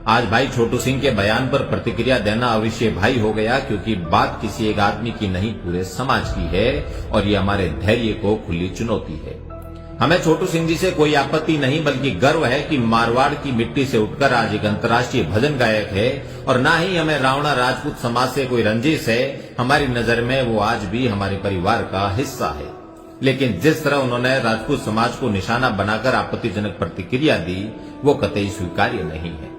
आज भाई छोटू सिंह के बयान पर प्रतिक्रिया देना अवश्य भाई हो गया, क्योंकि बात किसी एक आदमी की नहीं पूरे समाज की है और ये हमारे धैर्य को खुली चुनौती है। हमें छोटू सिंह जी से कोई आपत्ति नहीं बल्कि गर्व है कि मारवाड़ की मिट्टी से उठकर आज एक अंतर्राष्ट्रीय भजन गायक है, और ना ही हमें रावणा राजपूत समाज से कोई रंजिश है। हमारी नजर में वो आज भी हमारे परिवार का हिस्सा है। लेकिन जिस तरह उन्होंने राजपूत समाज को निशाना बनाकर आपत्तिजनक प्रतिक्रिया दी, वो कतई स्वीकार्य नहीं है।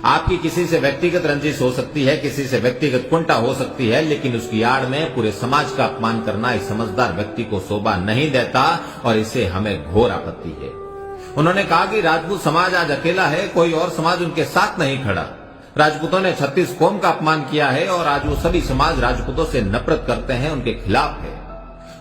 आपकी किसी से व्यक्तिगत रंजिश हो सकती है, किसी से व्यक्तिगत कुंठा हो सकती है, लेकिन उसकी आड़ में पूरे समाज का अपमान करना इस समझदार व्यक्ति को शोभा नहीं देता और इससे हमें घोर आपत्ति है। उन्होंने कहा कि राजपूत समाज आज अकेला है, कोई और समाज उनके साथ नहीं खड़ा। राजपूतों ने 36 कौम का अपमान किया है और आज वो सभी समाज राजपूतों से नफरत करते हैं, उनके खिलाफ है।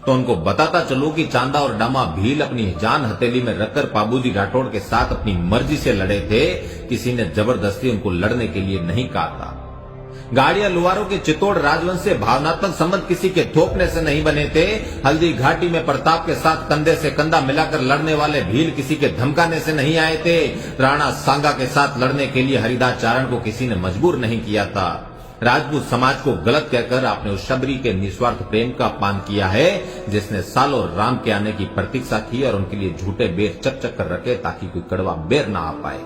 तो उनको बताता चलो कि चांदा और डामा भील अपनी जान हथेली में रखकर बाबूजी राठौड़ के साथ अपनी मर्जी से लड़े थे। किसी ने जबरदस्ती उनको लड़ने के लिए नहीं कहा था। गाड़िया लुवारों के चित्तौड़ राजवंश से भावनात्मक संबंध किसी के थोपने से नहीं बने थे। हल्दी घाटी में प्रताप के साथ कंधे से कंधा मिलाकर लड़ने वाले भील किसी के धमकाने से नहीं आए थे। राणा सांगा के साथ लड़ने के लिए हरिदास चारण को किसी ने मजबूर नहीं किया था। राजपूत समाज को गलत कहकर आपने उस शबरी के निस्वार्थ प्रेम का अपमान किया है, जिसने सालों राम के आने की प्रतीक्षा की और उनके लिए झूठे बेर चक चक कर रखे ताकि कोई कड़वा बेर ना आ पाए।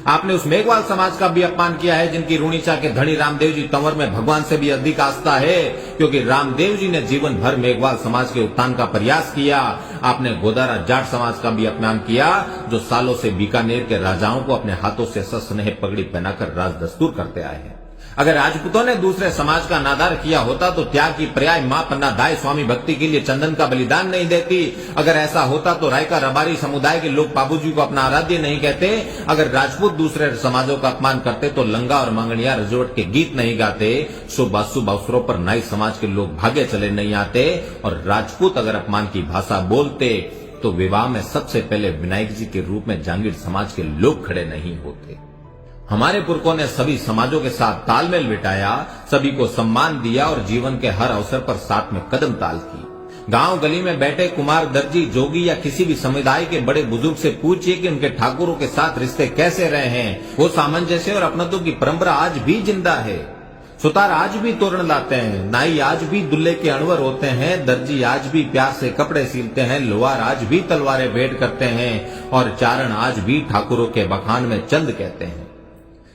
आपने उस मेघवाल समाज का भी अपमान किया है, जिनकी रूणीचा के धनी रामदेव जी तंवर में भगवान से भी अधिक आस्था है, क्योंकि रामदेव जी ने जीवन भर मेघवाल समाज के उत्थान का प्रयास किया। आपने गोदारा जाट समाज का भी अपमान किया, जो सालों से बीकानेर के राजाओं को अपने हाथों से सस्नेह पगड़ी पहनाकर राज दस्तूर करते आए हैं। अगर राजपूतों ने दूसरे समाज का अनादर किया होता तो त्याग की पर्याय मां पन्ना दाई स्वामी भक्ति के लिए चंदन का बलिदान नहीं देती। अगर ऐसा होता तो रायका रबारी समुदाय के लोग बाबूजी को अपना आराध्य नहीं कहते। अगर राजपूत दूसरे समाजों का अपमान करते तो लंगा और मंगनिया रजवट के गीत नहीं गाते। शुभ अशुभ अवसरों पर नाई समाज के लोग भागे चले नहीं आते। और राजपूत अगर अपमान की भाषा बोलते तो विवाह में सबसे पहले विनायक जी के रूप में जांगीर समाज के लोग खड़े नहीं होते। हमारे पुरखों ने सभी समाजों के साथ तालमेल बिठाया, सभी को सम्मान दिया और जीवन के हर अवसर पर साथ में कदम ताल की। गांव गली में बैठे कुमार, दर्जी, जोगी या किसी भी समुदाय के बड़े बुजुर्ग से पूछिए कि उनके ठाकुरों के साथ रिश्ते कैसे रहे हैं। वो सामंजस्य और अपनत्व की परंपरा आज भी जिंदा है। सुतार आज भी तोरण लाते हैं, नाई आज भी दुल्हे के अणवर होते हैं, दर्जी आज भी प्यार से कपड़े सिलते हैं, लोहार आज भी तलवारें भेंट करते हैं और चारण आज भी ठाकुरों के बखान में चंद कहते हैं।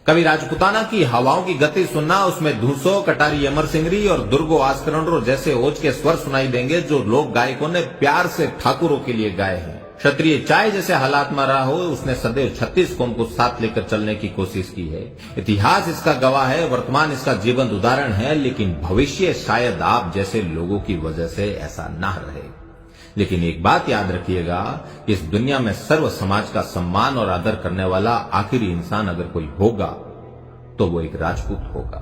कभी राजपुताना की हवाओं की गति सुनना, उसमें धूसो, कटारी अमर सिंगरी और दुर्गो आस्करंडो जैसे ओज के स्वर सुनाई देंगे, जो लोक गायकों ने प्यार से ठाकुरों के लिए गाए हैं। क्षत्रिय चाहे जैसे हालात में रहा हो, उसने सदैव 36 कौम को साथ लेकर चलने की कोशिश की है। इतिहास इसका गवाह है, वर्तमान इसका जीवंत उदाहरण है, लेकिन भविष्य शायद आप जैसे लोगों की वजह से ऐसा ना रहे। लेकिन एक बात याद रखिएगा, इस दुनिया में सर्व समाज का सम्मान और आदर करने वाला आखिरी इंसान अगर कोई होगा तो वो एक राजपूत होगा।